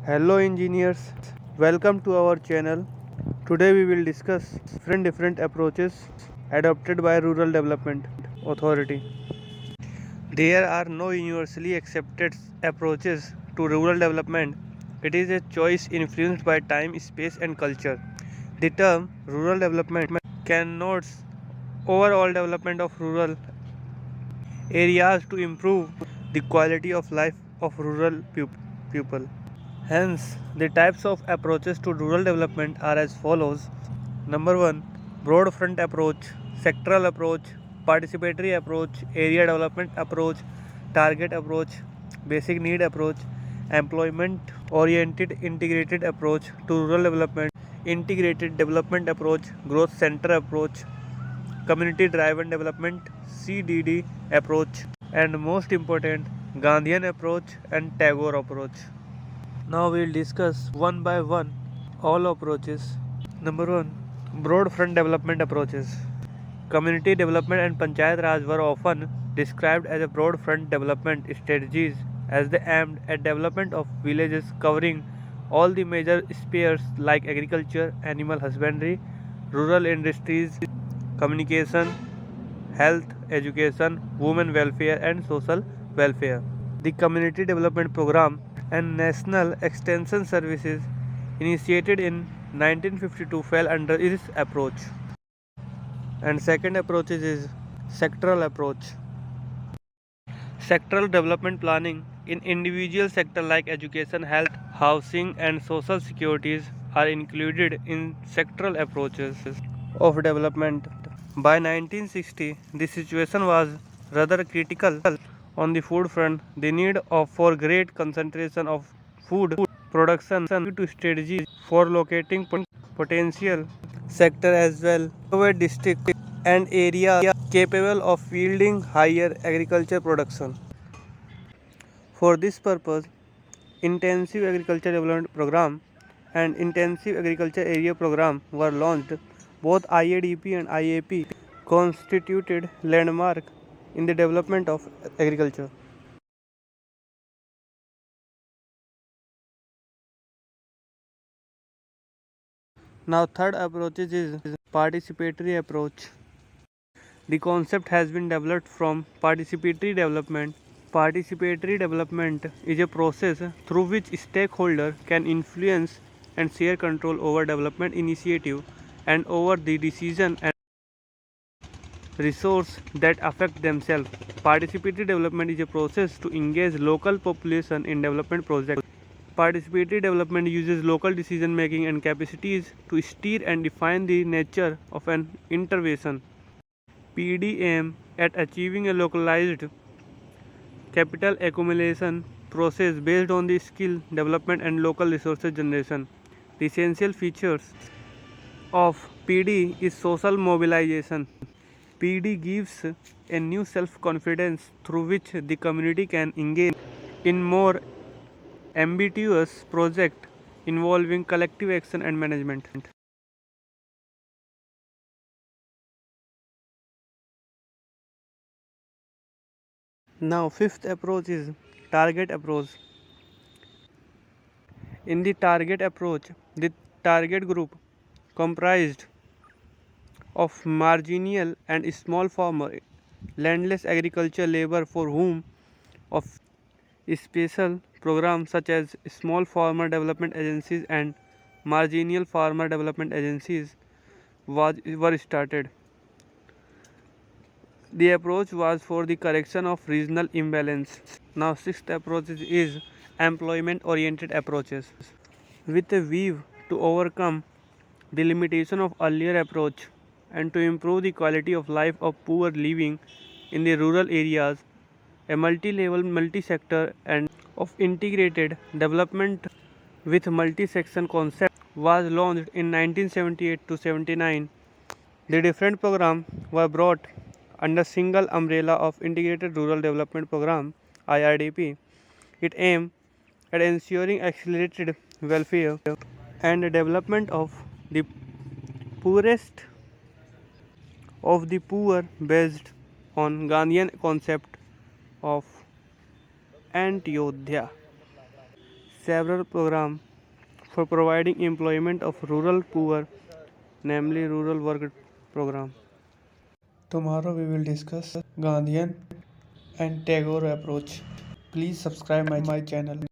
Hello engineers, welcome to our channel. Today we will discuss different approaches adopted by Rural Development Authority. There are no universally accepted approaches to rural development. It is a choice influenced by time, space and culture. The term rural development connotes overall development of rural areas to improve the quality of life of rural people. Hence, the types of approaches to rural development are as follows. Number 1, broad front approach, sectoral approach, participatory approach, area development approach, target approach, basic need approach, employment oriented integrated approach to rural development, integrated development approach, growth center approach, community driven development CDD approach, and most important, Gandhian approach and Tagore approach. Now we'll discuss one by one all approaches. Number 1, broad front development approaches. Community development and Panchayat Raj were often described as a broad front development strategies as they aimed at development of villages covering all the major spheres like agriculture, animal husbandry, rural industries, communication, health, education, women welfare and social welfare. The Community Development Program and National Extension Services initiated in 1952 fell under this approach. And second approach is sectoral approach. Sectoral development planning in individual sector like education, health, housing and social securities are included in sectoral approaches of development. By 1960, the situation was rather critical on the food front. The need for great concentration of food production to strategies for locating potential sector as well over district and area capable of yielding higher agriculture production. For this purpose, Intensive Agriculture Development Program and Intensive Agriculture Area Program were launched. Both IADP and IAP constituted landmark in the development of agriculture. Now third approach is participatory approach. The concept has been developed from participatory development. Participatory development is a process through which stakeholders can influence and share control over development initiative and over the decision and resource that affect themselves. Participatory development is a process to engage local population in development projects. Participatory development uses local decision making and capacities to steer and define the nature of an intervention. PD aim at achieving a localized capital accumulation process based on the skill development and local resources generation. The essential features of PD is social mobilization. PD gives a new self-confidence through which the community can engage in more ambitious projects involving collective action and management. Now fifth approach is target approach. In the target approach, the target group comprised of marginal and small farmer, landless agriculture labor for whom of special programs such as small farmer development agencies and marginal farmer development agencies were started. The approach was for the correction of regional imbalance. Now sixth approach is employment oriented approaches. With a view to overcome the limitation of earlier approach and to improve the quality of life of poor living in the rural areas, a multi-level, multi-sector and of integrated development with multi-section concept was launched in 1978 to 79. The different programs were brought under single umbrella of Integrated Rural Development Program IRDP. It aimed at ensuring accelerated welfare and development of the poorest of the poor based on Gandhian concept of Antyodhya. several programs for providing employment of rural poor, namely rural work program. Tomorrow we will discuss Gandhian and Tagore approach. Please subscribe my channel.